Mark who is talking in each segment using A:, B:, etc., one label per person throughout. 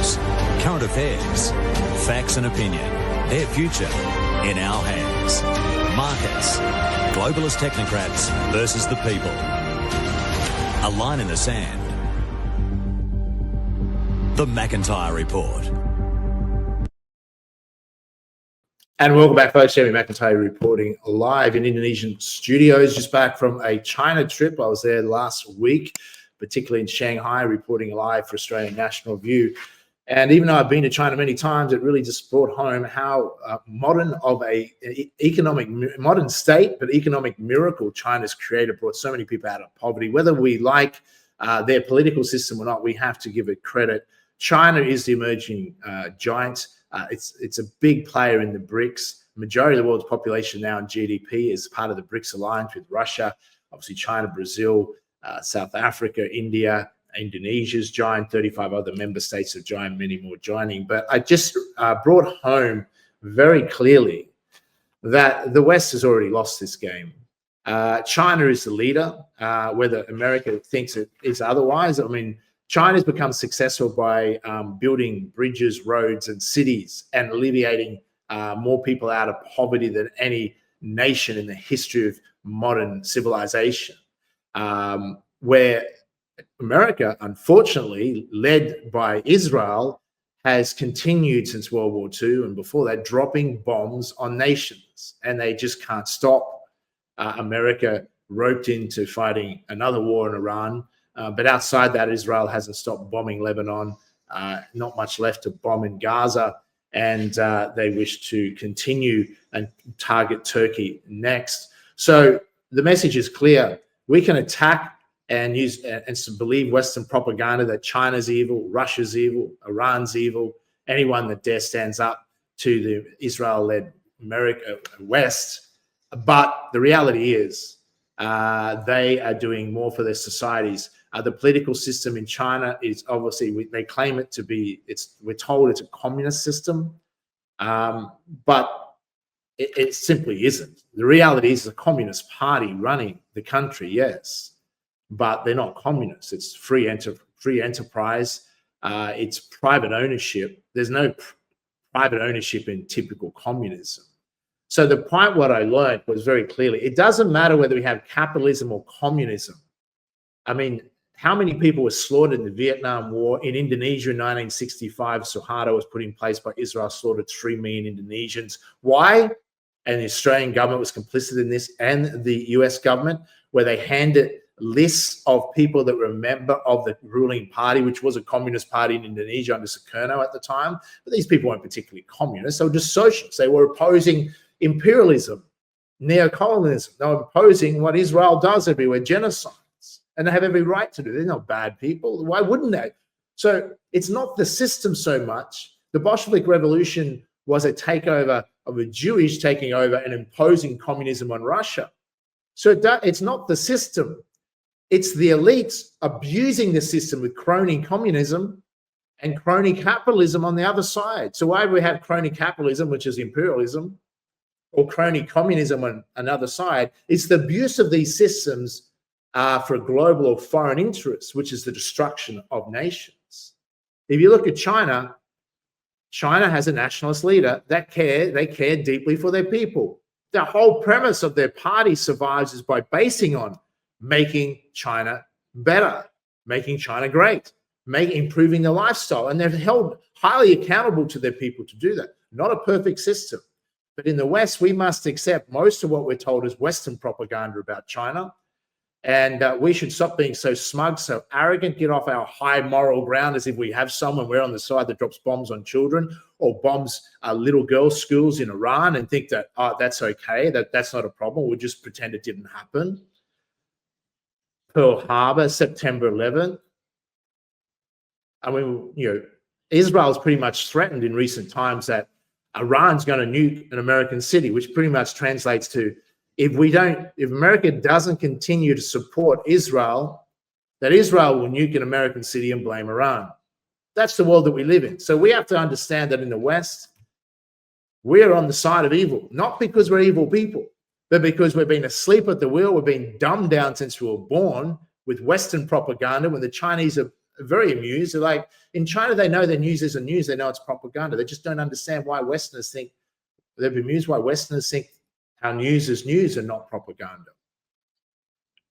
A: news, current affairs, facts and opinion. Their future in our hands. Markets, globalist technocrats versus the people. A line in the sand. The McIntyre Report.
B: And welcome back, folks. Jamie McIntyre reporting live in Indonesian studios, just back from a China trip. I was there last week, particularly in Shanghai, reporting live for Australian National View. And even though I've been to China many times, it really just brought home how modern state, but economic miracle China's created, brought so many people out of poverty. Whether we like their political system or not, we have to give it credit. China is the emerging giant. It's a big player in the BRICS. Majority of the world's population now in GDP is part of the BRICS alliance with Russia, obviously China, Brazil, South Africa, India, Indonesia's joined, 35 other member states have joined, many more joining. But I just brought home very clearly that the West has already lost this game. China is the leader, whether America thinks it is otherwise. I mean, China's become successful by building bridges, roads, and cities and alleviating more people out of poverty than any nation in the history of modern civilization. Where America, unfortunately, led by Israel, has continued since World War II and before that, dropping bombs on nations. And they just can't stop. America roped into fighting another war in Iran. But outside that, Israel hasn't stopped bombing Lebanon, not much left to bomb in Gaza, and they wish to continue and target Turkey next. So the message is clear. We can attack and use and believe Western propaganda that China's evil, Russia's evil, Iran's evil, anyone that dare stands up to the Israel-led America West. But the reality is they are doing more for their societies. The political system in China is obviously, they claim it to be, we're told it's a communist system, but it simply isn't. The reality is a communist party running the country, yes, but they're not communists. It's free enterprise. It's private ownership. There's no private ownership in typical communism. So the point what I learned was very clearly, it doesn't matter whether we have capitalism or communism. I mean, how many people were slaughtered in the Vietnam War? In Indonesia in 1965, Suharto was put in place by Israel, slaughtered 3 million Indonesians. Why? And the Australian government was complicit in this, and the US government, where they handed lists of people that were a member of the ruling party, which was a communist party in Indonesia under Sukarno at the time. But these people weren't particularly communists. They were just socialists. They were opposing imperialism, neocolonialism. They were opposing what Israel does everywhere, genocide. And they have every right to do. They're not bad people. Why wouldn't they? So it's not the system so much. The Bolshevik Revolution was a takeover of a Jewish taking over and imposing communism on Russia. So it's not the system. It's the elites abusing the system with crony communism and crony capitalism on the other side. So why do we have crony capitalism, which is imperialism, or crony communism on another side? It's the abuse of these systems for global or foreign interests, which is the destruction of nations. If you look at China, China has a nationalist leader that they care deeply for their people. The whole premise of their party survives is by basing on making China better, making China great, improving their lifestyle. And they're held highly accountable to their people to do that. Not a perfect system. But in the West, we must accept most of what we're told is Western propaganda about China. And we should stop being so smug, so arrogant, get off our high moral ground as if we have someone we're on the side that drops bombs on children or bombs little girls' schools in Iran and think that, oh, that's okay, that's not a problem. We'll just pretend it didn't happen. Pearl Harbor, September 11th. I mean, Israel's pretty much threatened in recent times that Iran's going to nuke an American city, which pretty much translates to, if America doesn't continue to support Israel, that Israel will nuke an American city and blame Iran. That's the world that we live in. So we have to understand that in the West, we're on the side of evil, not because we're evil people, but because we've been asleep at the wheel. We've been dumbed down since we were born with Western propaganda. When the Chinese very amused. They're like, in China, they know their news isn't news. They know it's propaganda. They just don't understand why Westerners think, they're bemused why Westerners think our news is news and not propaganda.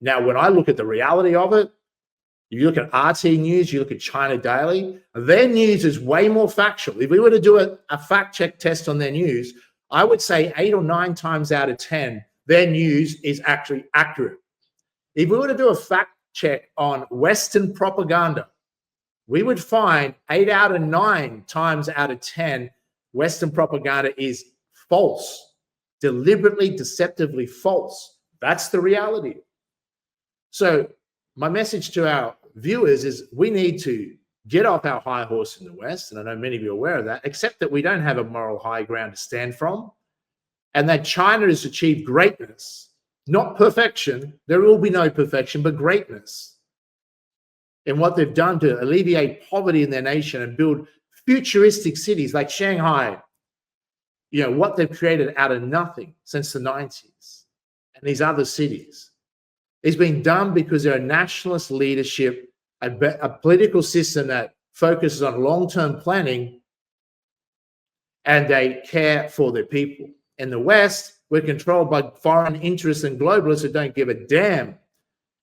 B: Now, when I look at the reality of it, you look at RT News, you look at China Daily, their news is way more factual. If we were to do a fact check test on their news, I would say 8 or 9 times out of 10, their news is actually accurate. If we were to do a fact check on Western propaganda, we would find 8 out of 9 times out of 10, Western propaganda is false, deliberately, deceptively false. That's the reality. So my message to our viewers is we need to get off our high horse in the West, and I know many of you are aware of that, except that we don't have a moral high ground to stand from, and that China has achieved greatness, not perfection. There will be no perfection, but greatness in what they've done to alleviate poverty in their nation and build futuristic cities like Shanghai, you know, what they've created out of nothing since the 90s, and these other cities. It's been done because they're a nationalist leadership, a political system that focuses on long-term planning, and they care for their people. In the West, we're controlled by foreign interests and globalists who don't give a damn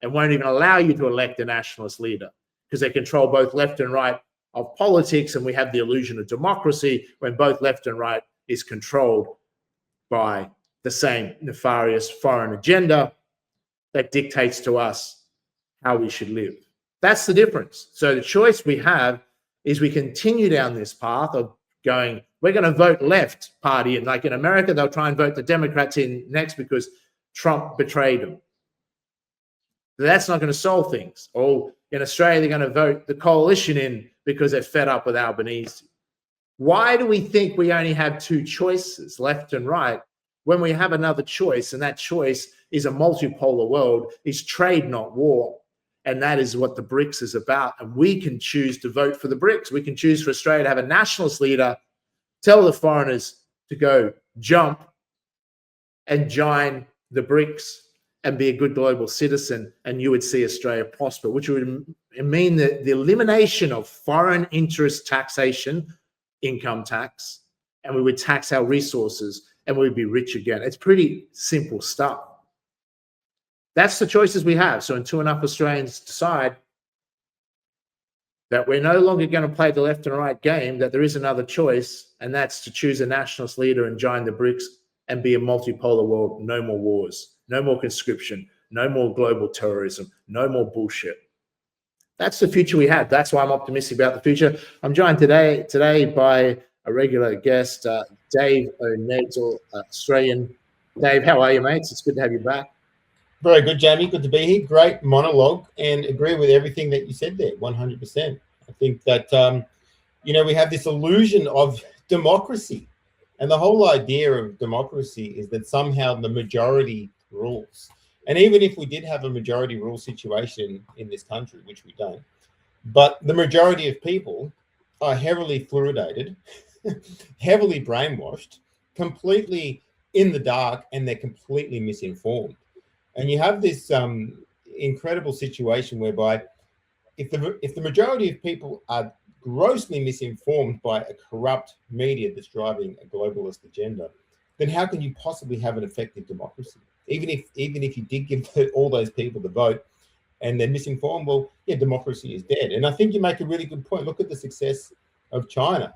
B: and won't even allow you to elect a nationalist leader because they control both left and right of politics, and we have the illusion of democracy when both left and right is controlled by the same nefarious foreign agenda that dictates to us how we should live. That's the difference. So the choice we have is we continue down this path of going, we're going to vote left party. And like in America, they'll try and vote the Democrats in next because Trump betrayed them. That's not going to solve things. Or in Australia, they're going to vote the coalition in because they're fed up with Albanese. Why do we think we only have 2 choices, left and right, when we have another choice? And that choice is a multipolar world, is trade, not war. And that is what the BRICS is about. And we can choose to vote for the BRICS. We can choose for Australia to have a nationalist leader, tell the foreigners to go jump and join the BRICS and be a good global citizen, and you would see Australia prosper, which would mean that the elimination of foreign interest taxation, income tax, and we would tax our resources and we'd be rich again. It's pretty simple stuff. That's the choices we have. So until enough Australians decide that we're no longer going to play the left and right game, that there is another choice, and that's to choose a nationalist leader and join the BRICS and be a multipolar world. No more wars, no more conscription, no more global terrorism, no more bullshit. That's the future we have. That's why I'm optimistic about the future. I'm joined today by a regular guest, Dave O'Neill, Australian. Dave, how are you, mates? It's good to have you back.
C: Very good, Jamie. Good to be here. Great monologue, and agree with everything that you said there, 100%. I think that, we have this illusion of democracy, and the whole idea of democracy is that somehow the majority rules. And even if we did have a majority rule situation in this country, which we don't, but the majority of people are heavily fluoridated, heavily brainwashed, completely in the dark, and they're completely misinformed. And you have this incredible situation whereby if the majority of people are grossly misinformed by a corrupt media that's driving a globalist agenda, then how can you possibly have an effective democracy? Even if you did give all those people the vote and they're misinformed, well, yeah, democracy is dead. And I think you make a really good point. Look at the success of China.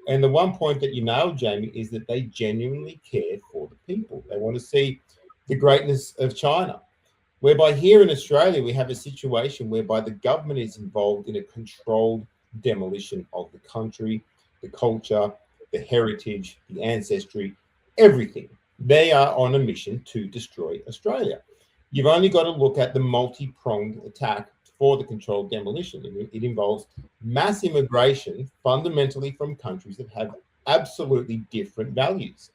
C: And the one point that you nailed, Jamie, is that they genuinely care for the people. They want to see the greatness of China. Whereby here in Australia, we have a situation whereby the government is involved in a controlled demolition of the country, the culture, the heritage, the ancestry, everything. They are on a mission to destroy Australia. You've only got to look at the multi-pronged attack for the controlled demolition. It involves mass immigration, fundamentally from countries that have absolutely different values.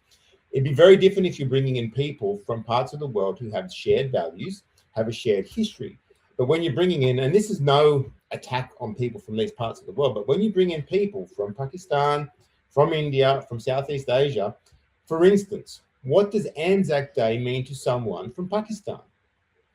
C: It'd be very different if you're bringing in people from parts of the world who have shared values, have a shared history. But when you're bringing in, and this is no attack on people from these parts of the world, but when you bring in people from Pakistan, from India, from Southeast Asia, for instance, what does Anzac Day mean to someone from Pakistan?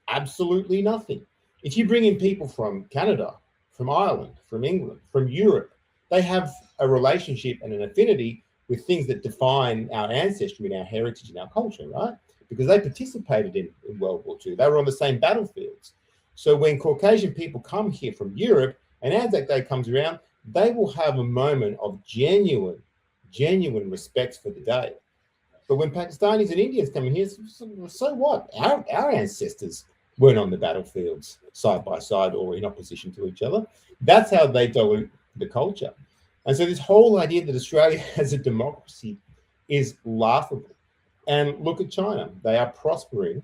C: Absolutely nothing. If you bring in people from Canada, from Ireland, from England, from Europe. They have a relationship and an affinity with things that define our ancestry and our heritage and our culture, right? Because they participated in World War II. They were on the same battlefields. So when Caucasian people come here from Europe and Anzac Day comes around, they will have a moment of genuine respect for the day. But when Pakistanis and Indians come in here, so what? Our ancestors weren't on the battlefields side by side or in opposition to each other. That's how they dilute the culture. And so this whole idea that Australia as a democracy is laughable. And look at China. They are prospering,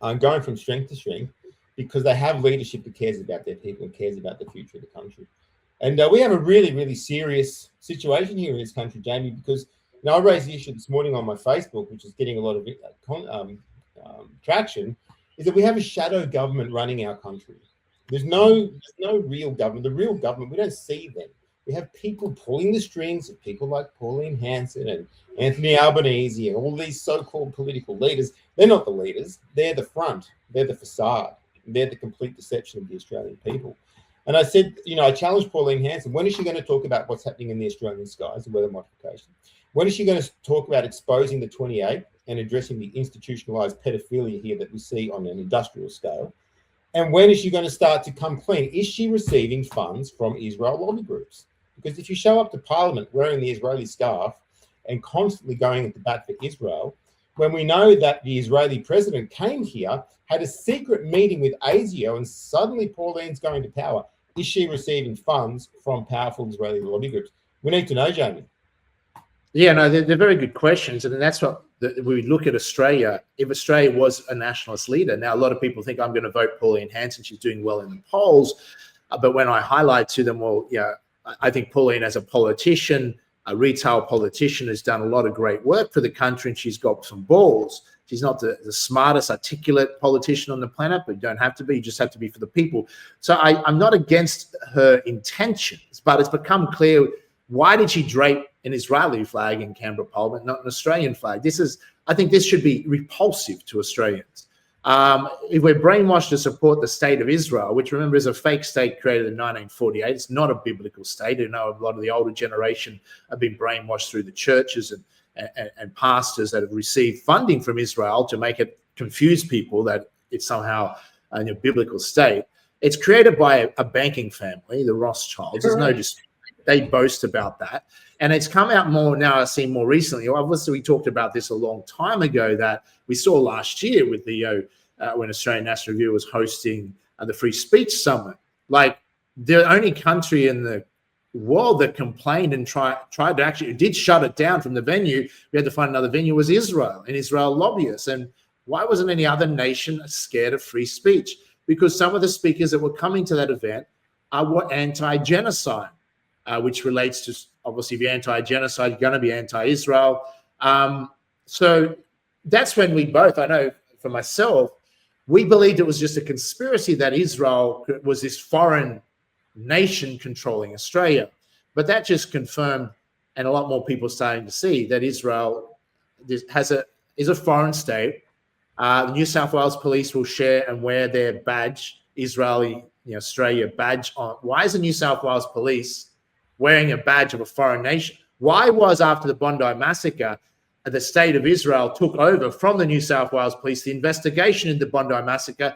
C: going from strength to strength, because they have leadership that cares about their people and cares about the future of the country. And we have a really, really serious situation here in this country, Jamie, because I raised the issue this morning on my Facebook, which is getting a lot of traction, is that we have a shadow government running our country. There's no real government. The real government, we don't see them. We have people pulling the strings of people like Pauline Hanson and Anthony Albanese and all these so-called political leaders. They're not the leaders. They're the front. They're the facade. They're the complete deception of the Australian people. And I said, I challenged Pauline Hanson. When is she going to talk about what's happening in the Australian skies, the weather modification? When is she going to talk about exposing the 28 and addressing the institutionalized pedophilia here that we see on an industrial scale? And when is she going to start to come clean? Is she receiving funds from Israel lobby groups? Because if you show up to Parliament wearing the Israeli scarf and constantly going at the bat for Israel, when we know that the Israeli president came here, had a secret meeting with ASIO, and suddenly Pauline's going to power, is she receiving funds from powerful Israeli lobby groups? We need to know, Jamie.
B: Yeah, no, they're very good questions. And that's what we look at Australia. If Australia was a nationalist leader, now a lot of people think I'm going to vote Pauline Hanson. She's doing well in the polls. But when I highlight to them, well, yeah, I think Pauline as a politician, a retail politician, has done a lot of great work for the country, and she's got some balls. She's not the smartest, articulate politician on the planet, but you don't have to be. You just have to be for the people. So I'm not against her intentions, but it's become clear, why did she drape an Israeli flag in Canberra Parliament, not an Australian flag? I think this should be repulsive to Australians. If we're brainwashed to support the state of Israel, which, remember, is a fake state created in 1948, it's not a biblical state. A lot of the older generation have been brainwashed through the churches and pastors that have received funding from Israel to make it confuse people that it's somehow a biblical state. It's created by a banking family, the Rothschilds. There's no dispute. They boast about that. And it's come out more now, I've seen more recently. Obviously, we talked about this a long time ago, that we saw last year with the when Australian National Review was hosting the Free Speech Summit. Like, the only country in the world that complained and tried to actually did shut it down from the venue, we had to find another venue, was Israel, and Israel lobbyists. And why wasn't any other nation scared of free speech? Because some of the speakers that were coming to that event were anti-genocide, which relates to, obviously, if you're anti-genocide, you're going to be anti-Israel. So that's when we both, I know for myself, we believed it was just a conspiracy that Israel was this foreign nation controlling Australia. But that just confirmed, and a lot more people starting to see, that Israel is a foreign state. The New South Wales police will share and wear their badge, Israeli Australia badge on. Why is the New South Wales police wearing a badge of a foreign nation? Why was, after the Bondi massacre, the state of Israel took over from the New South Wales police the investigation into the Bondi massacre,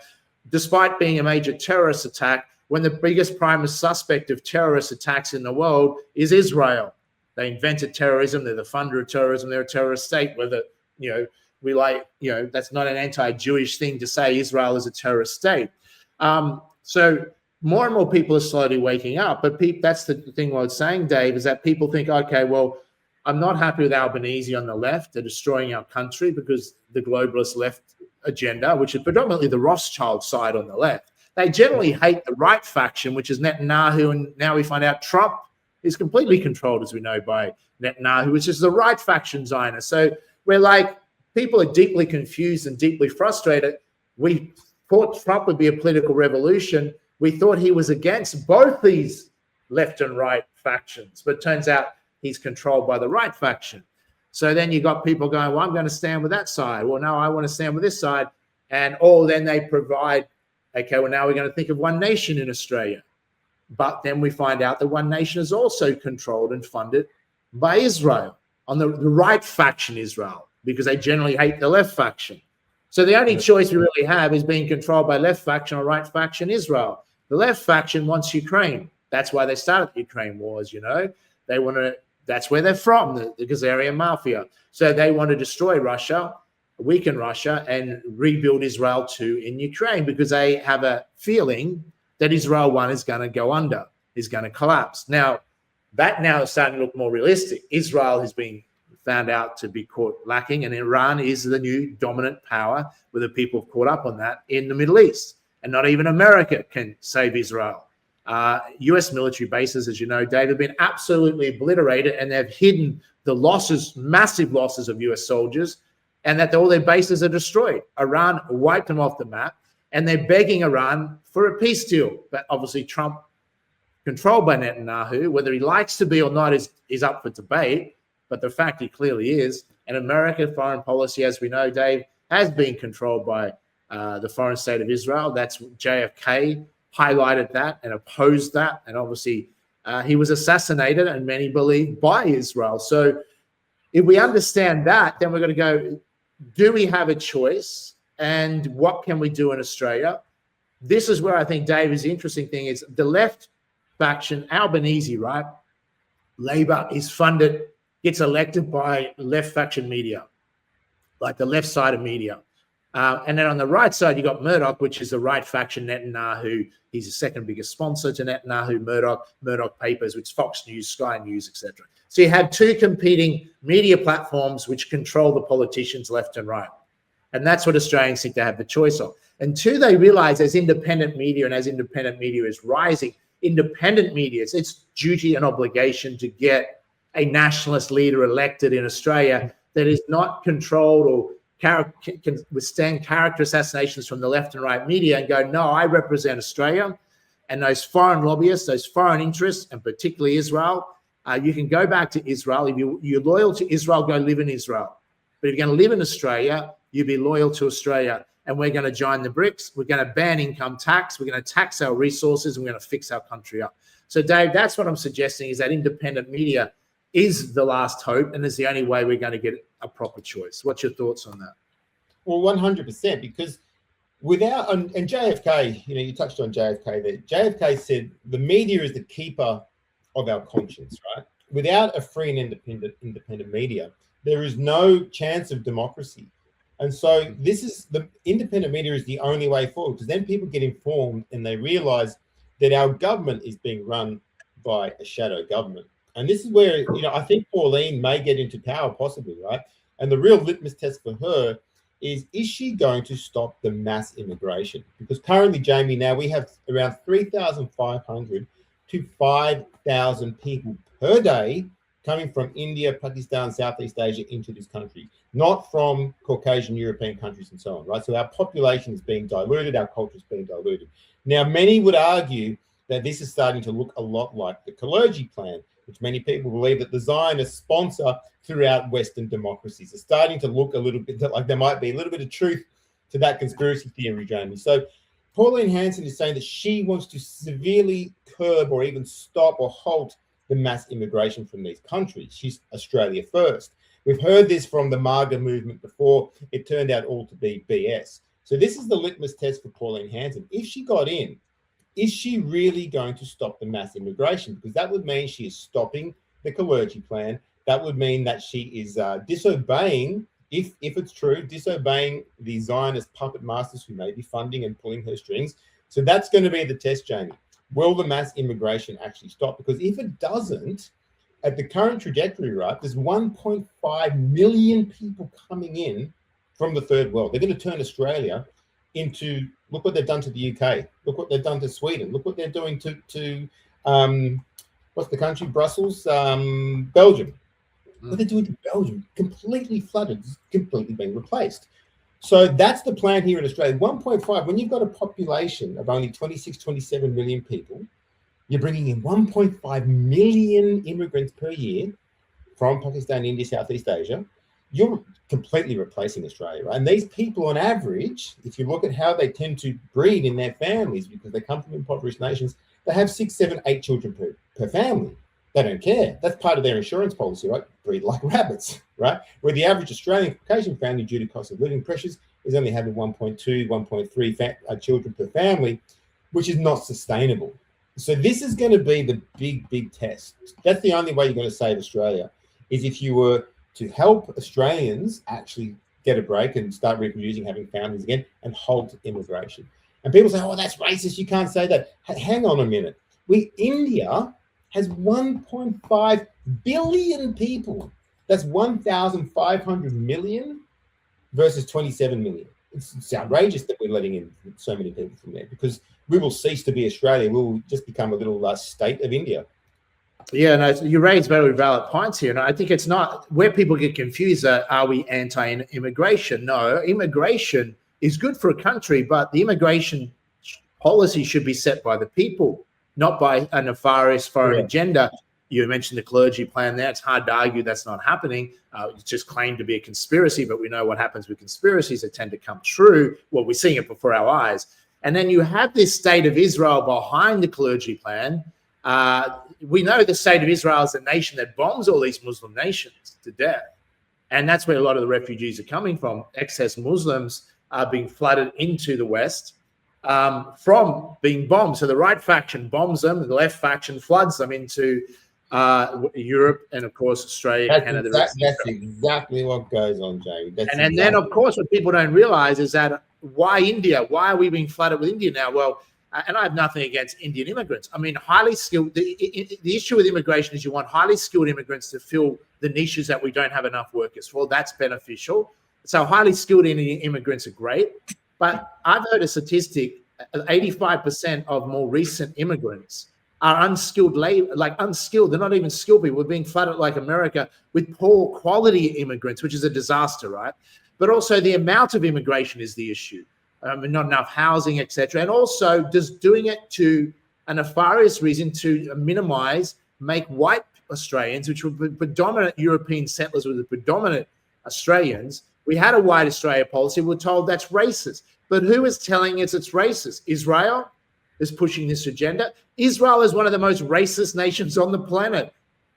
B: despite being a major terrorist attack, when the biggest prime suspect of terrorist attacks in the world is Israel? They invented terrorism. They're the funder of terrorism. They're a terrorist state. Whether, we like, that's not an anti-Jewish thing to say Israel is a terrorist state. So more and more people are slowly waking up. But that's the thing I was saying, Dave, is that people think, okay, well, I'm not happy with Albanese on the left. They're destroying our country because the globalist left agenda, which is predominantly the Rothschild side on the left. They generally hate the right faction, which is Netanyahu. And now we find out Trump is completely controlled, as we know, by Netanyahu, which is the right faction Zionist. So we're like, people are deeply confused and deeply frustrated. We thought Trump would be a political revolution. We thought he was against both these left and right factions, but it turns out he's controlled by the right faction. So then you got people going, well, I'm going to stand with that side. Well, no, I want to stand with this side. And then they provide, okay, well, now we're going to think of one nation in Australia. But then we find out that One Nation is also controlled and funded by Israel, on the right faction Israel, because they generally hate the left faction. So the only choice we really have is being controlled by left faction or right faction Israel. The left faction wants Ukraine. That's why they started the Ukraine wars, you know. They want to, that's where they're from, the Khazarian mafia. So they want to destroy Russia, weaken Russia, and rebuild Israel too in Ukraine, because they have a feeling that Israel 1 is going to go under, is going to collapse. Now, that now is starting to look more realistic. Israel has been found out to be caught lacking, and Iran is the new dominant power, where the people have caught up on that in the Middle East. And not even America can save Israel. US military bases, as you know, Dave, have been absolutely obliterated, and they've hidden the losses, massive losses of US soldiers, and that all their bases are destroyed. Iran wiped them off the map, and they're begging Iran for a peace deal. But obviously Trump, controlled by Netanyahu, whether he likes to be or not is up for debate, but the fact he clearly is. And American foreign policy, as we know, Dave, has been controlled by the foreign state of Israel. That's JFK highlighted that and opposed that. And obviously he was assassinated, and many believe, by Israel. So if we understand that, then we're going to go, do we have a choice? And what can we do in Australia? This is where I think, Dave, is the interesting thing is the left faction, Albanese, right? Labor is funded, gets elected by left faction media, like the left side of media. And then on the right side, you got Murdoch, which is the right faction, Netanyahu. He's the second biggest sponsor to Netanyahu, Murdoch Papers, which is Fox News, Sky News, etc. So you have two competing media platforms which control the politicians left and right. And that's what Australians think they have the choice of. Until they realize, as independent media, and as independent media is rising, independent media, it's its duty and obligation to get a nationalist leader elected in Australia that is not controlled or can withstand character assassinations from the left and right media, and go, no, I represent Australia, and those foreign lobbyists, those foreign interests, and particularly Israel. You can go back to Israel. If you're loyal to Israel, go live in Israel. But if you're going to live in Australia, you be loyal to Australia. And we're going to join the BRICS. We're going to ban income tax. We're going to tax our resources, and we're going to fix our country up. So, Dave, that's what I'm suggesting, is that independent media is the last hope, and is the only way we're going to get a proper choice. What's your thoughts on that?
C: Well, 100%, because without, and JFK, you know, you touched on JFK there. JFK said the media is the keeper of our conscience, right? Without a free and independent media, there is no chance of democracy. And so this is, the independent media is the only way forward, because then people get informed and they realize that our government is being run by a shadow government. And this is where, you know, I think Pauline may get into power possibly, right? And the real litmus test for her is she going to stop the mass immigration? Because currently, Jamie, now we have around 3,500 to 5,000 people per day coming from India, Pakistan, Southeast Asia into this country, not from Caucasian European countries and so on, right? So our population is being diluted, our culture is being diluted. Now, many would argue that this is starting to look a lot like the Kalergi plan, which many people believe that the Zionists sponsor throughout Western democracies. It's starting to look a little bit like there might be a little bit of truth to that conspiracy theory, Jamie. So Pauline Hanson is saying that she wants to severely curb or even stop or halt the mass immigration from these countries. She's Australia first. We've heard this from the MAGA movement before. It turned out all to be BS. So this is the litmus test for Pauline Hanson. If she got in, is she really going to stop the mass immigration? Because that would mean she is stopping the Kalergi plan. That would mean that she is disobeying, if it's true, disobeying the Zionist puppet masters who may be funding and pulling her strings. So that's going to be the test, Jamie. Will the mass immigration actually stop? Because if it doesn't, at the current trajectory, right, there's 1.5 million people coming in from the third world. They're going to turn Australia into, look what they've done to the UK. Look what they've done to Sweden. Look what they're doing to what's the country? Brussels, Belgium. What they're doing to Belgium, completely flooded, completely being replaced. So that's the plan here in Australia. 1.5, when you've got a population of only 26, 27 million people, you're bringing in 1.5 million immigrants per year from Pakistan, India, Southeast Asia. You're completely replacing Australia, right? And these people on average, if you look at how they tend to breed in their families, because they come from impoverished nations, They have 6, 7, 8 children per family. They don't care. That's part of their insurance policy, right? Breed like rabbits, right? Where the average Australian Caucasian family, due to cost of living pressures, is only having 1.2, 1.3 children per family, which is not sustainable. So this is going to be the big test. That's the only way you're going to save Australia, is if you were to help Australians actually get a break and start reproducing, having families again, and halt immigration. And people say, oh, that's racist. You can't say that. Hang on a minute. India has 1.5 billion people. That's 1,500 million versus 27 million. It's outrageous that we're letting in so many people from there, because we will cease to be Australia. We will just become a little state of India.
B: Yeah, no, you raise very valid points here. And I think it's not where people get confused. Are we anti-immigration? No, immigration is good for a country, but the immigration policy should be set by the people, not by a nefarious foreign agenda. You mentioned the clergy plan there. It's hard to argue that's not happening. It's just claimed to be a conspiracy, but we know what happens with conspiracies. They tend to come true. Well, we're seeing it before our eyes. And then you have this state of Israel behind the clergy plan. We know the state of Israel is a nation that bombs all these Muslim nations to death. And that's where a lot of the refugees are coming from. Excess Muslims are being flooded into the West from being bombed. So the right faction bombs them, and the left faction floods them into Europe and, of course, Australia, Canada.
C: That's exactly what goes on, Jamie.
B: And then, of course, what people don't realize is that why India? Why are we being flooded with India now? Well, and I have nothing against Indian immigrants. I mean, highly skilled. The issue with immigration is you want highly skilled immigrants to fill the niches that we don't have enough workers for. That's beneficial. So highly skilled Indian immigrants are great. But I've heard a statistic, 85% of more recent immigrants are unskilled labor, like unskilled. They're not even skilled people. We're being flooded like America with poor quality immigrants, which is a disaster, right? But also the amount of immigration is the issue. Not enough housing, etc. And also just doing it to a nefarious reason to minimize, make white Australians, which were predominant European settlers, were the predominant Australians. We had a white Australia policy. We're told that's racist. But who is telling us it's racist? Israel is pushing this agenda. Israel is one of the most racist nations on the planet.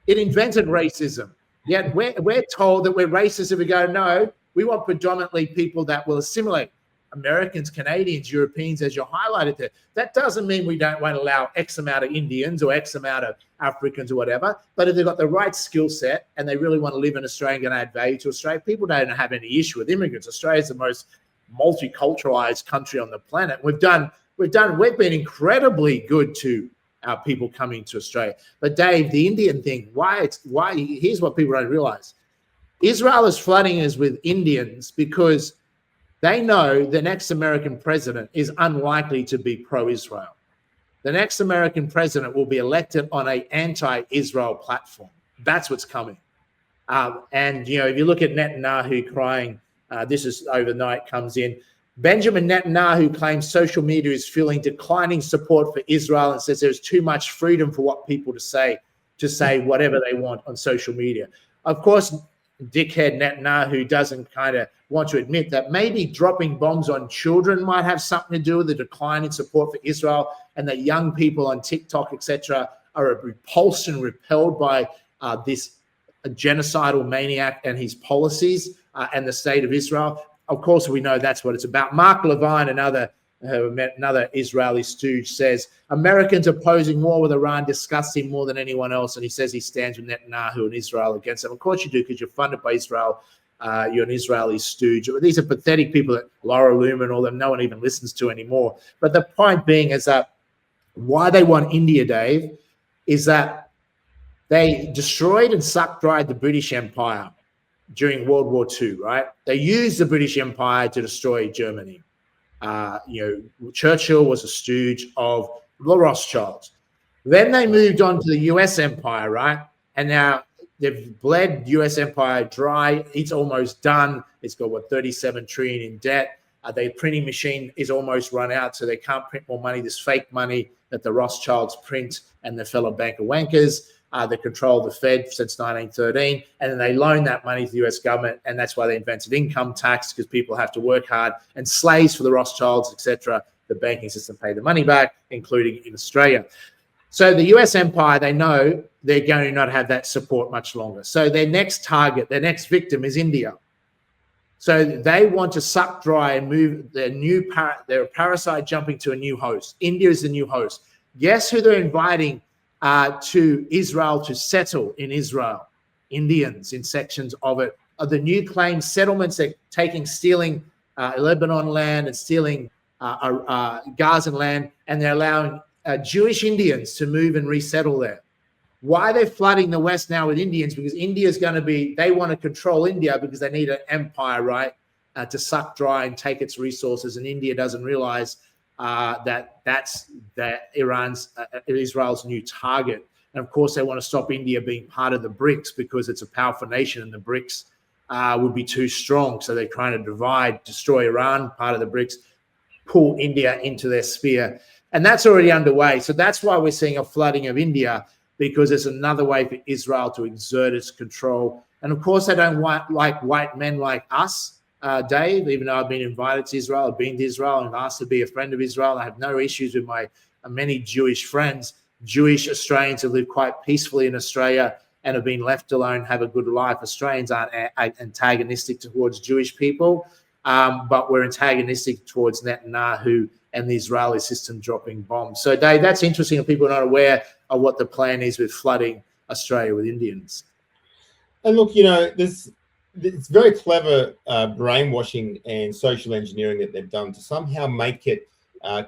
B: It invented racism. Yet we're told that we're racist if we go, no, we want predominantly people that will assimilate. Americans, Canadians, Europeans, as you highlighted there. That doesn't mean we don't want to allow X amount of Indians or X amount of Africans or whatever. But if they've got the right skill set and they really want to live in Australia and going to add value to Australia, people don't have any issue with immigrants. Australia is the most multiculturalized country on the planet. We've been incredibly good to our people coming to Australia. But Dave, the Indian thing, here's what people don't realize. Israel is flooding us with Indians because they know the next American president is unlikely to be pro-Israel. The next American president will be elected on an anti-Israel platform. That's what's coming. And, if you look at Netanyahu crying, this is overnight comes in. Benjamin Netanyahu claims social media is fueling declining support for Israel and says there's too much freedom for what people to say whatever they want on social media. Of course, dickhead Netanyahu doesn't kind of want to admit that maybe dropping bombs on children might have something to do with the decline in support for Israel, and that young people on TikTok, etc., are repulsed and repelled by this genocidal maniac and his policies and the state of Israel. Of course, we know that's what it's about. Mark Levine, another Israeli stooge, says Americans opposing war with Iran disgusts him more than anyone else, and he says he stands with Netanyahu and Israel against them. Of course you do, because you're funded by Israel. You're an Israeli stooge. These are pathetic people that Laura Loomer and all them, no one even listens to anymore. But the point being is that why they want India, Dave, is that they destroyed and sucked dry the British Empire during World War II, right? They used the British Empire to destroy Germany. Churchill was a stooge of the Rothschilds. Then they moved on to the US Empire, right? And now they've bled US Empire dry. It's almost done. It's got, 37 trillion in debt. Their printing machine is almost run out, so they can't print more money. This fake money that the Rothschilds print and the fellow banker wankers that control the Fed since 1913. And then they loan that money to the US government, and that's why they invented income tax, because people have to work hard, and slaves for the Rothschilds, etc. The banking system paid the money back, including in Australia. So the US empire, they know they're going to not have that support much longer. So their next target, their next victim is India. So they want to suck dry and move their parasite jumping to a new host. India is the new host. Guess who they're inviting to Israel to settle in Israel? Indians in sections of it. Of the new claimed settlements, they're stealing Lebanon land and stealing Gaza land, and they're allowing Jewish Indians to move and resettle there. Why they're flooding the West now with Indians? Because India is going to they want to control India because they need an empire, right, to suck dry and take its resources. And India doesn't realize that Israel's new target. And of course, they want to stop India being part of the BRICS because it's a powerful nation and the BRICS would be too strong. So they're trying to destroy Iran, part of the BRICS, pull India into their sphere. And that's already underway. So that's why we're seeing a flooding of India, because it's another way for Israel to exert its control. And of course, they don't like white men like us, Dave, even though I've been invited to Israel, I've been to Israel and asked to be a friend of Israel. I have no issues with my many Jewish friends. Jewish Australians who live quite peacefully in Australia and have been left alone, have a good life. Australians aren't antagonistic towards Jewish people, but we're antagonistic towards Netanyahu and the Israeli system dropping bombs. So, Dave, that's interesting if people are not aware of what the plan is with flooding Australia with Indians.
C: And look, it's very clever brainwashing and social engineering that they've done to somehow make it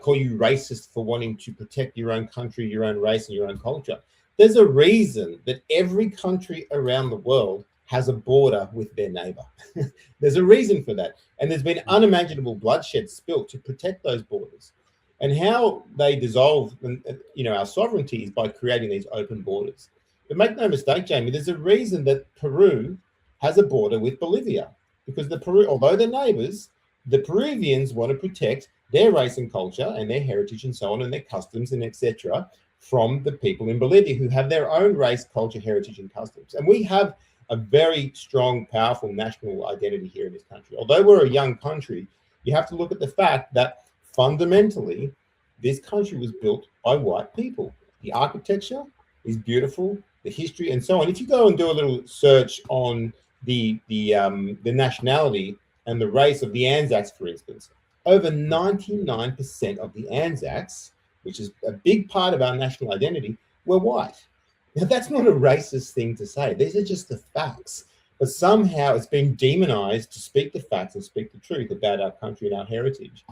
C: call you racist for wanting to protect your own country, your own race, and your own culture. There's a reason that every country around the world has a border with their neighbor. There's a reason for that. And there's been unimaginable bloodshed spilt to protect those borders. And how they dissolve, our sovereignty is by creating these open borders. But make no mistake, Jamie, there's a reason that Peru has a border with Bolivia, because although they're neighbors, the Peruvians want to protect their race and culture and their heritage and so on, and their customs and etc. from the people in Bolivia who have their own race, culture, heritage, and customs. And we have a very strong, powerful national identity here in this country. Although we're a young country, you have to look at the fact that fundamentally, this country was built by white people. The architecture is beautiful, the history, and so on. If you go and do a little search on the nationality and the race of the Anzacs, for instance, over 99% of the Anzacs, which is a big part of our national identity, were white. Now, that's not a racist thing to say. These are just the facts. But somehow it's been demonized to speak the facts and speak the truth about our country and our heritage.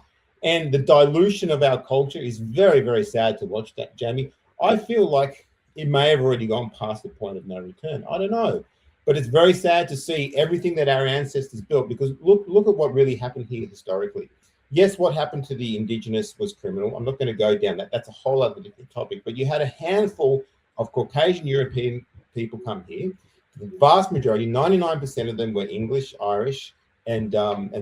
C: And the dilution of our culture is very, very sad to watch that, Jamie. I feel like it may have already gone past the point of no return. I don't know. But it's very sad to see everything that our ancestors built, because look at what really happened here historically. Yes, what happened to the indigenous was criminal. I'm not going to go down that. That's a whole other different topic. But you had a handful of Caucasian European people come here. The vast majority, 99% of them, were English, Irish, and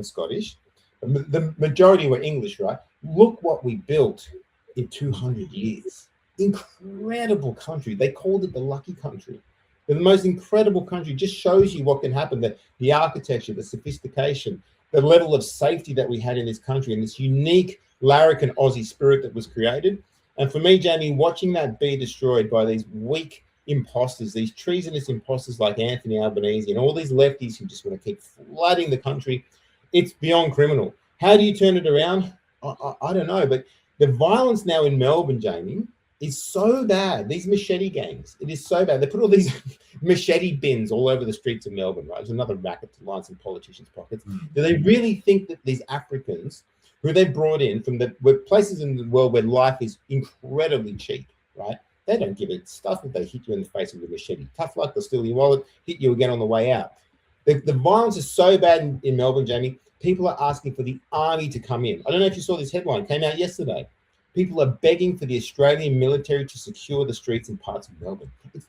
C: Scottish. The majority were English, right? Look what we built in 200 years. Incredible country. They called it the lucky country. The most incredible country. Just shows you what can happen. The architecture, the sophistication, the level of safety that we had in this country, and this unique larrikin Aussie spirit that was created. And for me, Jamie, watching that be destroyed by these weak imposters, these treasonous imposters like Anthony Albanese and all these lefties who just want to keep flooding the country, it's beyond criminal. How do you turn it around? I don't know. But the violence now in Melbourne, Jamie, is so bad. These machete gangs, it is so bad. They put all these machete bins all over the streets of Melbourne, right? It's another racket to line some politicians' pockets. Do they really think that these Africans, who they brought in from places in the world where life is incredibly cheap, right? They don't give a stuff if they hit you in the face with a machete. Tough luck, they'll steal your wallet, hit you again on the way out. The violence is so bad in Melbourne, Jamie. People are asking for the army to come in. I don't know if you saw this headline. It came out yesterday. People are begging for the Australian military to secure the streets in parts of Melbourne. It's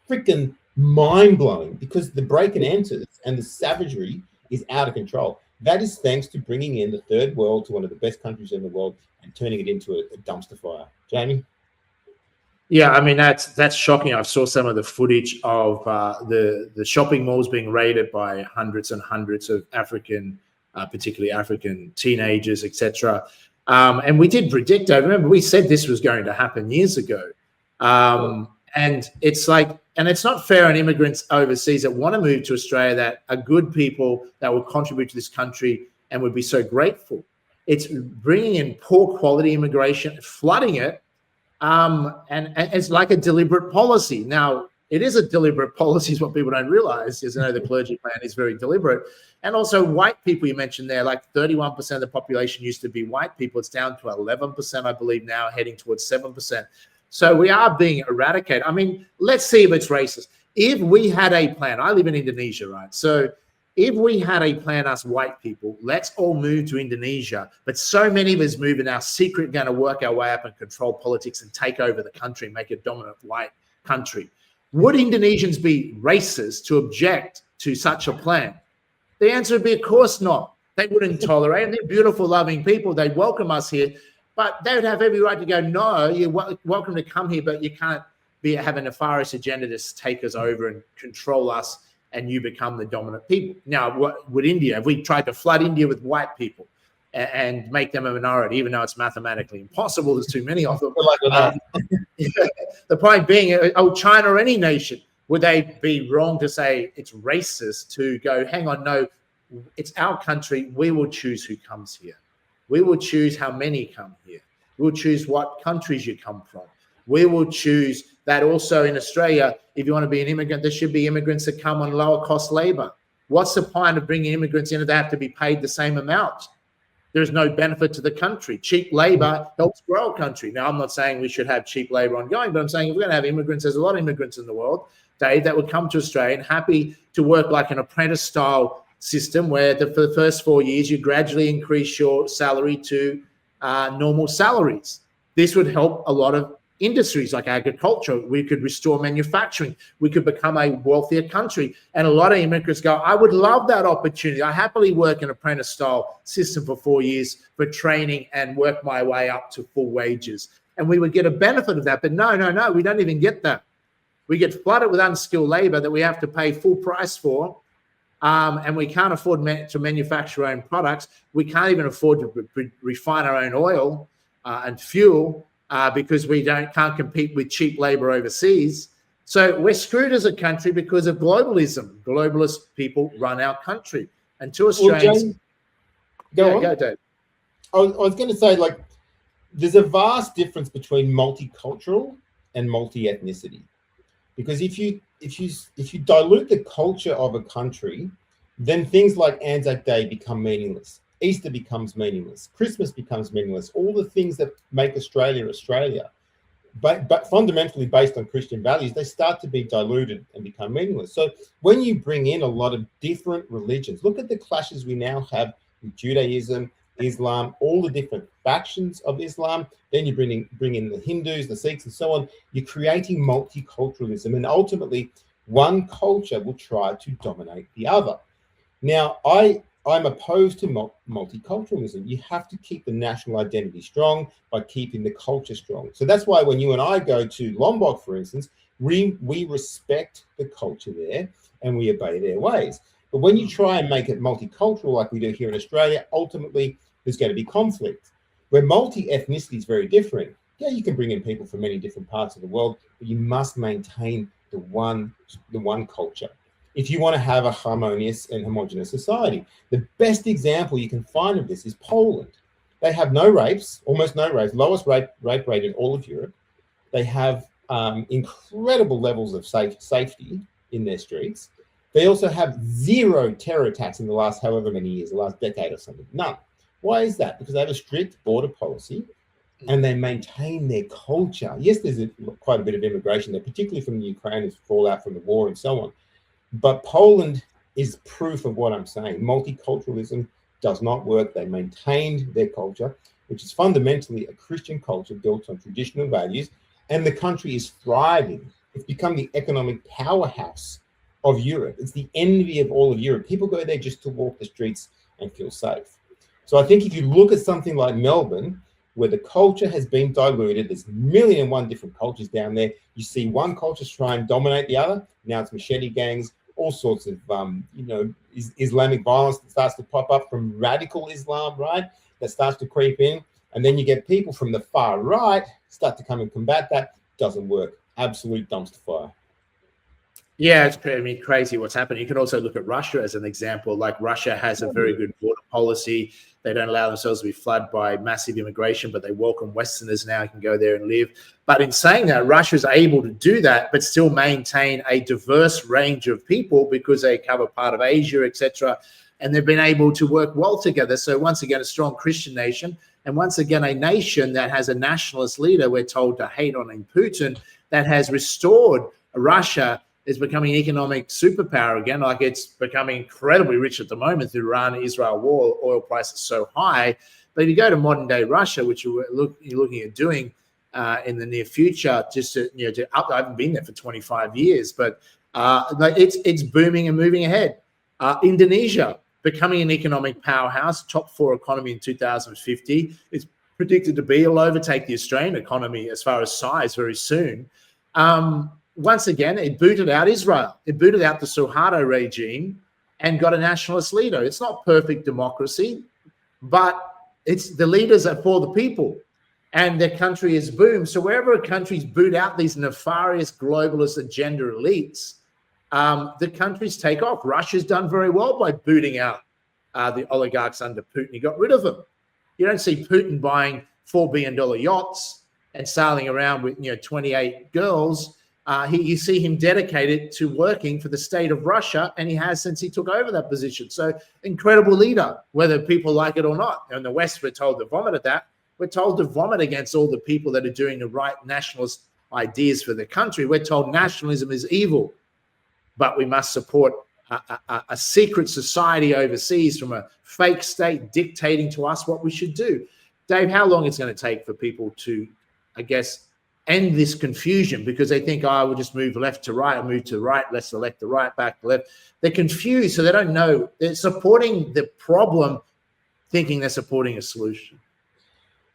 C: freaking mind-blowing, because the break and enters and the savagery is out of control. That is thanks to bringing in the third world to one of the best countries in the world and turning it into a dumpster fire. Jamie?
B: Yeah, I mean, that's shocking. I saw some of the footage of the shopping malls being raided by hundreds and hundreds of African, particularly African teenagers, etc. And we did predict. I remember we said this was going to happen years ago. And it's like, and it's not fair on immigrants overseas that want to move to Australia that are good people that will contribute to this country and would be so grateful. It's bringing in poor quality immigration, flooding it, and it's like a deliberate policy. Now, it is a deliberate policy, is what people don't realize, is, the clergy plan is very deliberate. And also white people, you mentioned there, like 31% of the population used to be white people. It's down to 11%, I believe now, heading towards 7%. So we are being eradicated. I mean, let's see if it's racist. If we had a plan, I live in Indonesia, right? So if we had a plan, us white people, let's all move to Indonesia. But so many of us move in our secret, going to work our way up and control politics and take over the country, make a dominant white country. Would Indonesians be racist to object to such a plan? The answer would be, of course not. They wouldn't tolerate it. They're beautiful, loving people. They'd welcome us here. But they would have every right to go, no, you're welcome to come here, but you can't have a nefarious agenda to take us over and control us, and you become the dominant people. Now, what would India, if we tried to flood India with white people and make them a minority, even though it's mathematically impossible, there's too many of them. The point being, China or any nation, would they be wrong to say it's racist to go, hang on, no, it's our country, we will choose who comes here. We will choose how many come here. We'll choose what countries you come from. We will choose that also in Australia, if you want to be an immigrant, there should be immigrants that come on lower cost labor. What's the point of bringing immigrants in if they have to be paid the same amount? There's no benefit to the country. Cheap labor helps grow a country. Now, I'm not saying we should have cheap labor ongoing, but I'm saying if we're going to have immigrants, there's a lot of immigrants in the world, Dave, that would come to Australia and happy to work like an apprentice-style system where for the first 4 years, you gradually increase your salary to normal salaries. This would help a lot of industries like agriculture. We could restore manufacturing. We could become a wealthier country. And a lot of immigrants go, I would love that opportunity. I happily work an apprentice-style system for 4 years for training and work my way up to full wages. And we would get a benefit of that. But no, we don't even get that. We get flooded with unskilled labor that we have to pay full price for. And we can't afford to manufacture our own products. We can't even afford to refine our own oil and fuel because we can't compete with cheap labor overseas. So we're screwed as a country because of globalism. Globalist people run our country. And to Australians...
C: Well,
B: go, Dave.
C: I was going to say, like, there's a vast difference between multicultural and multi-ethnicity. Because if you dilute the culture of a country, then things like Anzac Day become meaningless. Easter becomes meaningless. Christmas becomes meaningless. All the things that make Australia, Australia, but fundamentally based on Christian values, they start to be diluted and become meaningless. So when you bring in a lot of different religions, look at the clashes we now have with Judaism, Islam, all the different factions of Islam. Then you bring in the Hindus, the Sikhs, and so on. You're creating multiculturalism, and ultimately, one culture will try to dominate the other. Now, I'm opposed to multiculturalism. You have to keep the national identity strong by keeping the culture strong. So that's why when you and I go to Lombok, for instance, we respect the culture there and we obey their ways. But when you try and make it multicultural like we do here in Australia, ultimately there's going to be conflict. Where multi-ethnicity is very different. Yeah, you can bring in people from many different parts of the world, but you must maintain the one culture if you want to have a harmonious and homogenous society. The best example you can find of this is Poland. They have no rapes, almost no rapes, lowest rape rate in all of Europe. They have incredible levels of safety in their streets. They also have zero terror attacks in the last however many years, the last decade or something. None. Why is that? Because they have a strict border policy and they maintain their culture. Yes, there's quite a bit of immigration there, particularly from the Ukraine as fallout from the war and so on. But Poland is proof of what I'm saying. Multiculturalism does not work. They maintained their culture, which is fundamentally a Christian culture built on traditional values, and the country is thriving. It's become the economic powerhouse of Europe. It's the envy of all of Europe. People go there just to walk the streets and feel safe. So I think if you look at something like Melbourne, where the culture has been diluted, there's 1,000,001 different cultures down there. You see one culture try and dominate the other. Now it's machete gangs, all sorts of, Islamic violence that starts to pop up from radical Islam, right? That starts to creep in. And then you get people from the far right start to come and combat that. doesn't work. Absolute dumpster fire.
B: Yeah, it's crazy what's happening. You can also look at Russia as an example. Like Russia has a very good border policy. They don't allow themselves to be flooded by massive immigration, but they welcome Westerners now who can go there and live. But in saying that, Russia's able to do that, but still maintain a diverse range of people because they cover part of Asia, etc. And they've been able to work well together. So once again, a strong Christian nation, and once again, a nation that has a nationalist leader, we're told to hate on in Putin, that has restored Russia is becoming an economic superpower again. Like it's becoming incredibly rich at the moment through Iran-Israel war. Oil prices so high. But if you go to modern day Russia, which you're looking at doing in the near future, just to, I haven't been there for 25 years, but it's booming and moving ahead. Indonesia becoming an economic powerhouse, top 4 economy in 2050. It's predicted to be. It'll overtake the Australian economy as far as size very soon. Once again, it booted out Israel. It booted out the Suharto regime and got a nationalist leader. It's not perfect democracy, but it's the leaders are for the people, and their country is boomed. So wherever a country's boot out these nefarious globalist agenda elites, the countries take off. Russia's done very well by booting out the oligarchs under Putin. He got rid of them. You don't see Putin buying $4 billion yachts and sailing around with 28 girls. You see him dedicated to working for the state of Russia, and he has since he took over that position. So incredible leader, whether people like it or not. In the West, we're told to vomit at that. We're told to vomit against all the people that are doing the right nationalist ideas for the country. We're told nationalism is evil, but we must support a secret society overseas from a fake state dictating to us what we should do. Dave, how long it's going to take for people to, I guess, end this confusion, because they think, we'll just move left to right, or move to the right, let's select the right, back to left. They're confused, so they don't know. They're supporting the problem, thinking they're supporting a solution.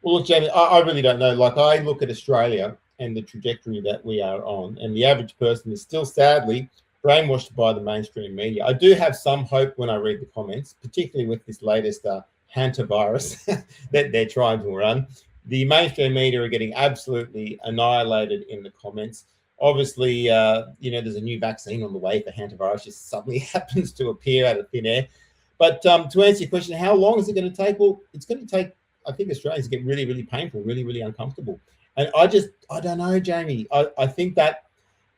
C: Well, look, Jamie, I really don't know. Like, I look at Australia and the trajectory that we are on, and the average person is still sadly brainwashed by the mainstream media. I do have some hope when I read the comments, particularly with this latest Hanta virus that they're trying to run. The mainstream media are getting absolutely annihilated in the comments. Obviously, there's a new vaccine on the way for hantavirus, just suddenly happens to appear out of thin air. But to answer your question, how long is it going to take? Well, it's going to take, I think, Australians get really, really painful, really, really uncomfortable. And I don't know, Jamie. I think that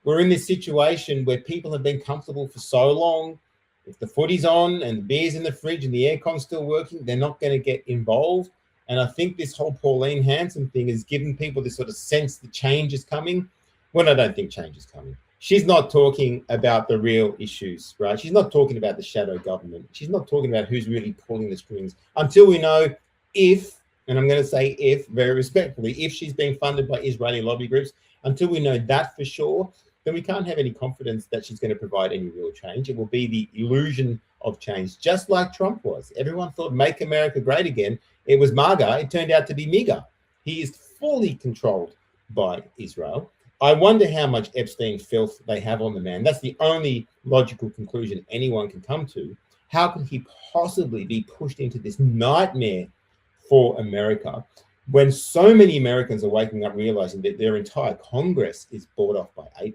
C: we're in this situation where people have been comfortable for so long. If the footy's on and the beer's in the fridge and the aircon's still working, they're not going to get involved. And I think this whole Pauline Hanson thing has given people this sort of sense that change is coming, when I don't think change is coming. She's not talking about the real issues, right? She's not talking about the shadow government. She's not talking about who's really pulling the strings until we know if, and I'm going to say if very respectfully, if she's being funded by Israeli lobby groups, until we know that for sure, then we can't have any confidence that she's going to provide any real change. It will be the illusion of change, just like Trump was. Everyone thought, make America great again. It was MAGA. It turned out to be MIGA. He is fully controlled by Israel. I wonder how much Epstein filth they have on the man. That's the only logical conclusion anyone can come to. How can he possibly be pushed into this nightmare for America when so many Americans are waking up realizing that their entire Congress is bought off by AIPAC?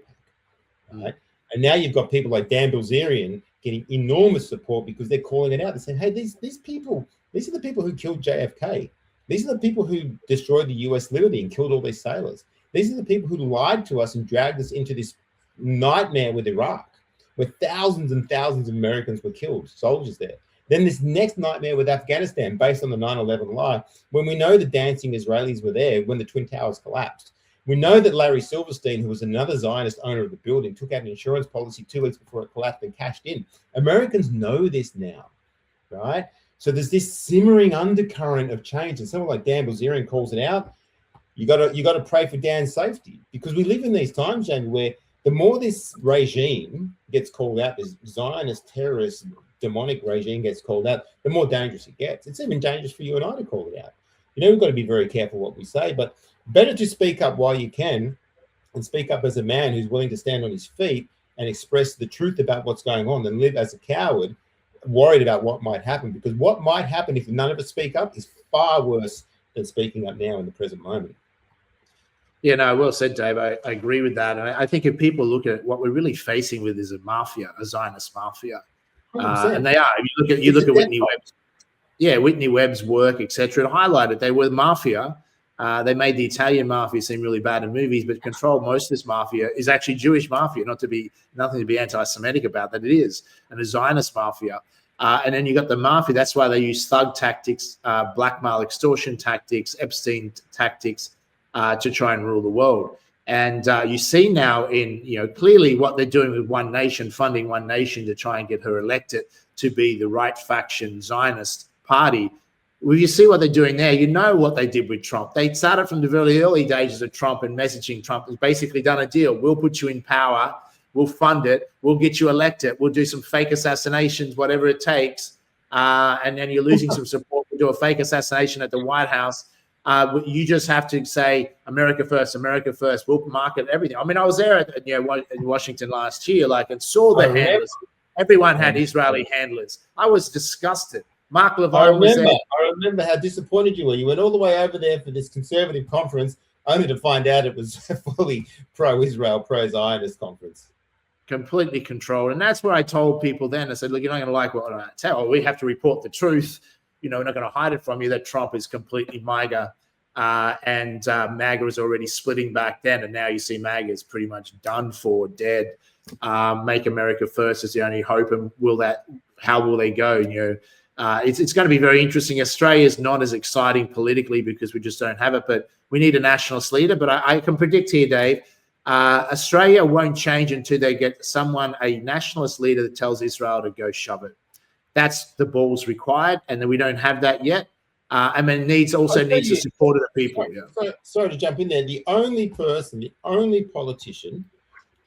C: Right? And now you've got people like Dan Bilzerian getting enormous support because they're calling it out. They're saying, hey, these people, these are the people who killed JFK. These are the people who destroyed the US liberty and killed all these sailors. These are the people who lied to us and dragged us into this nightmare with Iraq, where thousands and thousands of Americans were killed, soldiers there. Then this next nightmare with Afghanistan, based on the 9/11 lie, when we know the dancing Israelis were there when the Twin Towers collapsed. We know that Larry Silverstein, who was another Zionist owner of the building, took out an insurance policy 2 weeks before it collapsed and cashed in. Americans know this now, right? So there's this simmering undercurrent of change, and someone like Dan Bilzerian calls it out. You got to pray for Dan's safety, because we live in these times, Jamie, where the more this regime gets called out, this Zionist terrorist demonic regime gets called out, the more dangerous it gets. It's even dangerous for you and I to call it out. We've got to be very careful what we say, but better to speak up while you can, and speak up as a man who's willing to stand on his feet and express the truth about what's going on, than live as a coward, worried about what might happen. Because what might happen if none of us speak up is far worse than speaking up now in the present moment.
B: Yeah, no, well said, Dave. I agree with that. And I think if people look at what we're really facing with is a mafia, a Zionist mafia. And they are. If you look at Whitney Webb's, Whitney Webb's work, etc. It highlighted they were the mafia. They made the Italian mafia seem really bad in movies, but control most of this mafia is actually Jewish mafia. Nothing to be anti-Semitic about that. It is, and a Zionist mafia. And then you got the mafia. That's why they use thug tactics, blackmail, extortion tactics, Epstein tactics to try and rule the world. And you see now clearly what they're doing with One Nation, funding One Nation to try and get her elected to be the right faction Zionist party. Well, you see what they're doing there. You know what they did with Trump. They started from the very early days of Trump and messaging Trump has basically done a deal. We'll put you in power. We'll fund it. We'll get you elected. We'll do some fake assassinations, whatever it takes. And then you're losing some support to do a fake assassination at the White House. You just have to say America first, America first. We'll market everything. I mean, I was there in Washington last year, and saw the handlers. Everyone had Israeli handlers. I was disgusted. Mark Levine was there.
C: I remember how disappointed you were. You went all the way over there for this conservative conference, only to find out it was a fully pro-Israel, pro-Zionist conference.
B: Completely controlled. And that's where I told people then, I said, look, you're not going to like what I tell. We have to report the truth. We're not going to hide it from you that Trump is completely MAGA. And MAGA is already splitting back then. And now you see MAGA is pretty much done for, dead. Make America first is the only hope. And how will they go? It's going to be very interesting. Australia is not as exciting politically because we just don't have it, but we need a nationalist leader. But I can predict here, Dave, Australia won't change until they get a nationalist leader that tells Israel to go shove it. That's the balls required, and then we don't have that yet. And then needs the support of the people.
C: Sorry to jump in there. The only politician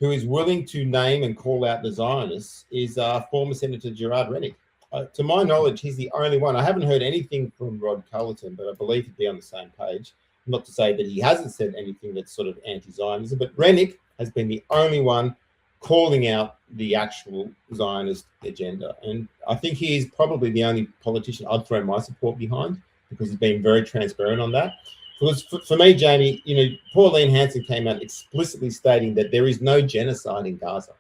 C: who is willing to name and call out the Zionists is former Senator Gerard Rennick. To my knowledge, he's the only one. I haven't heard anything from Rod Cullerton, but I believe he'd be on the same page. Not to say that he hasn't said anything that's sort of anti-Zionism, but Rennick has been the only one calling out the actual Zionist agenda. And I think he is probably the only politician I'd throw my support behind because he's been very transparent on that. Because for me, Jamie, Pauline Hanson came out explicitly stating that there is no genocide in Gaza.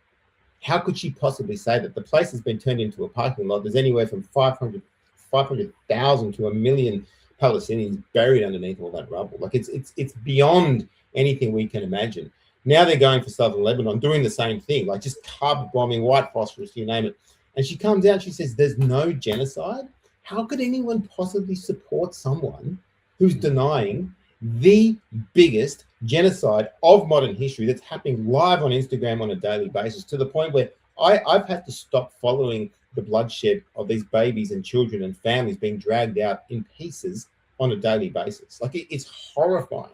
C: How could she possibly say that? The place has been turned into a parking lot. There's anywhere from 500,000 to 1 million Palestinians buried underneath all that rubble. It's beyond anything we can imagine. Now they're going for southern Lebanon, doing the same thing, just carpet bombing, white phosphorus, you name it. And she comes out, she says, there's no genocide. How could anyone possibly support someone who's denying the biggest genocide of modern history that's happening live on Instagram on a daily basis, to the point where I've had to stop following the bloodshed of these babies and children and families being dragged out in pieces on a daily basis. It's horrifying.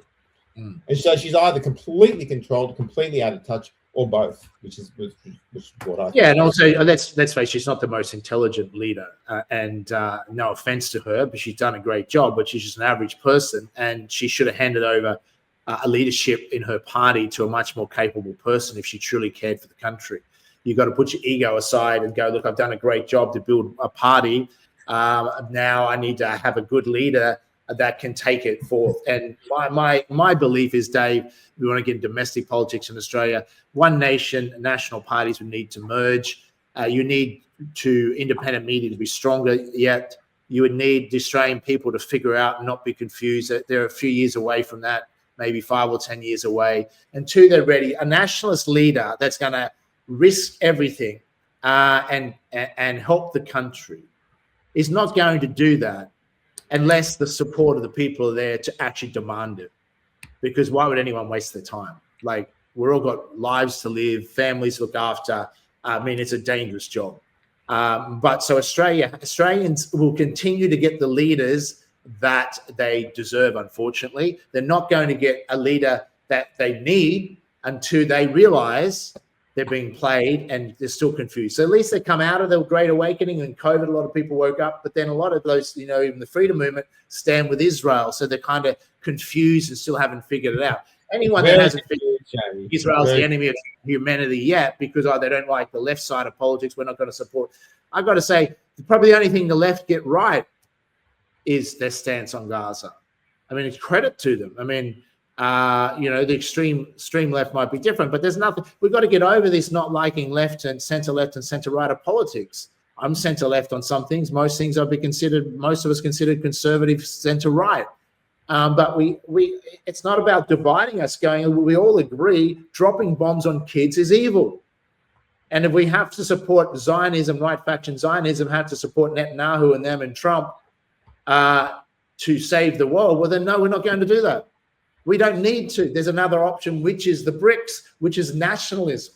C: And so she's either completely controlled, completely out of touch, or both, which is what I think.
B: Yeah, and also let's face it, she's not the most intelligent leader, and no offense to her, but she's done a great job. But she's just an average person, and she should have handed over a leadership in her party to a much more capable person if she truly cared for the country. You've got to put your ego aside and go, look, I've done a great job to build a party. Now I need to have a good leader that can take it forth. And my belief is, Dave, we want to get domestic politics in Australia. One Nation, national parties would need to merge. You need independent media to be stronger yet. You would need the Australian people to figure out and not be confused that they're a few years away from that, maybe 5 or 10 years away. And two, they're ready. A nationalist leader that's going to risk everything and help the country is not going to do that unless the support of the people are there to actually demand it. Because why would anyone waste their time? We're all got lives to live, families to look after. I mean, it's a dangerous job. But so Australians will continue to get the leaders that they deserve, unfortunately. They're not going to get a leader that they need until they realize they're being played and they're still confused. So at least they come out of the Great Awakening and COVID, a lot of people woke up, but then a lot of those, even the freedom movement stand with Israel. So they're kind of confused and still haven't figured it out. Anyone that hasn't figured Israel's the enemy of humanity yet because they don't like the left side of politics, we're not going to support. I've got to say, probably the only thing the left get right is their stance on Gaza. I mean, it's credit to them. I mean, The extreme left might be different, but there's nothing. We've got to get over this not liking left and center right of politics. I'm center left on some things. Most things most of us considered conservative center right. But it's not about dividing us. We all agree dropping bombs on kids is evil. And if we have to support Zionism, right faction Zionism, have to support Netanyahu and them and Trump to save the world, well, then no, we're not going to do that. We don't need to. There's another option, which is the BRICS, which is nationalism.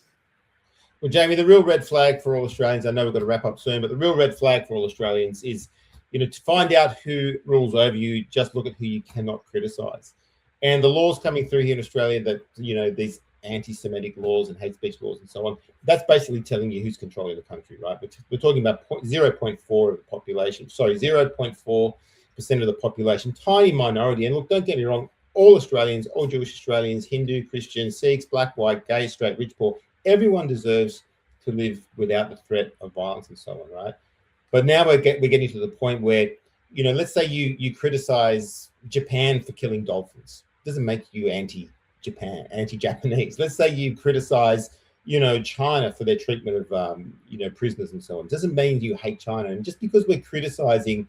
C: Well, Jamie, the real red flag for all Australians, I know we've got to wrap up soon, but the real red flag for all Australians is, to find out who rules over you, just look at who you cannot criticize. And the laws coming through here in Australia that, these anti-Semitic laws and hate speech laws and so on, that's basically telling you who's controlling the country, right? We're talking about 0.4 of the population. Sorry, 0.4% of the population, tiny minority. And look, don't get me wrong, all Australians, all Jewish Australians, Hindu, Christian, Sikhs, black, white, gay, straight, rich, poor, everyone deserves to live without the threat of violence and so on, right? But now we're getting to the point where, let's say you criticize Japan for killing dolphins. It doesn't make you anti-Japan, anti-Japanese. Let's say you criticize, China for their treatment of, prisoners and so on. It doesn't mean you hate China. And just because we're criticizing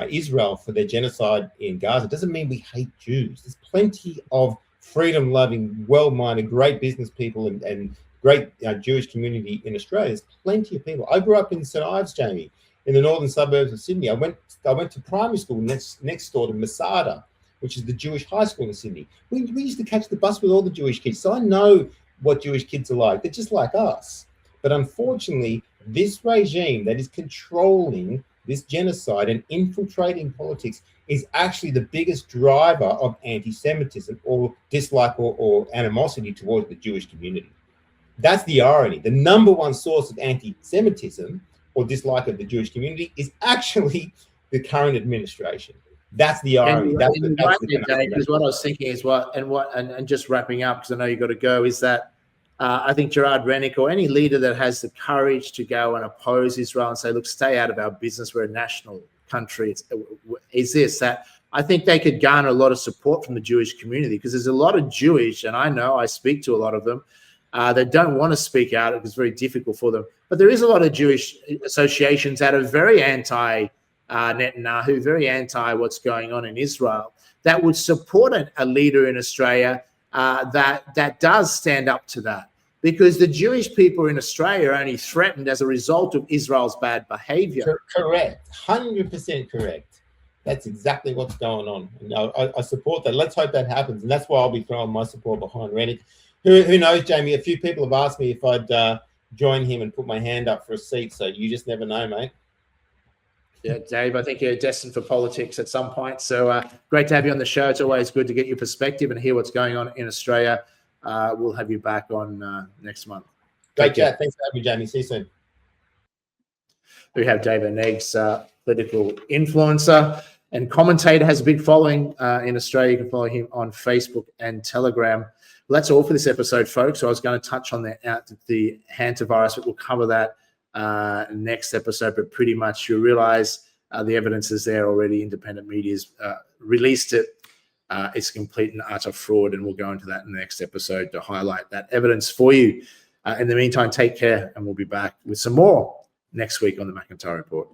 C: Israel for their genocide in Gaza doesn't mean we hate Jews. There's plenty of freedom-loving, well-minded, great business people and great Jewish community in Australia. There's plenty of people. I grew up in St Ives, Jamie, in the northern suburbs of Sydney. I went to primary school next door to Masada, which is the Jewish high school in Sydney. We used to catch the bus with all the Jewish kids, so I know what Jewish kids are like. They're just like us. But unfortunately, this regime that is controlling this genocide and infiltrating politics is actually the biggest driver of anti-Semitism or dislike or animosity towards the Jewish community. That's the irony. The number one source of anti-Semitism or dislike of the Jewish community is actually the current administration. That's the irony.
B: Because what I was thinking is and just wrapping up, because I know you've got to go, is that I think Gerard Rennick or any leader that has the courage to go and oppose Israel and say, look, stay out of our business, we're a national country, that I think they could garner a lot of support from the Jewish community, because there's a lot of Jewish, and I speak to a lot of them, that don't want to speak out. It's very difficult for them. But there is a lot of Jewish associations that are very anti-Netanyahu, very anti what's going on in Israel, that would support a leader in Australia that does stand up to that. Because the Jewish people in Australia are only threatened as a result of Israel's bad behavior.
C: Correct. 100% correct. That's exactly what's going on. And I support that. Let's hope that happens. And that's why I'll be throwing my support behind Rennick. Who knows, Jamie? A few people have asked me if I'd join him and put my hand up for a seat. So you just never know, mate.
B: Yeah, Dave, I think you're destined for politics at some point. So great to have you on the show. It's always good to get your perspective and hear what's going on in Australia. We'll have you back on next month.
C: Great chat. Thanks for having me, Jamie. See you soon.
B: We have David Neggs, political influencer and commentator, has a big following in Australia. You can follow him on Facebook and Telegram. Well, that's all for this episode, folks. So I was going to touch on the Hanta virus, but we'll cover that next episode. But pretty much you realize the evidence is there already. Independent media's released it. It's complete and utter fraud, and we'll go into that in the next episode to highlight that evidence for you. In the meantime, take care, and we'll be back with some more next week on the McIntyre Report.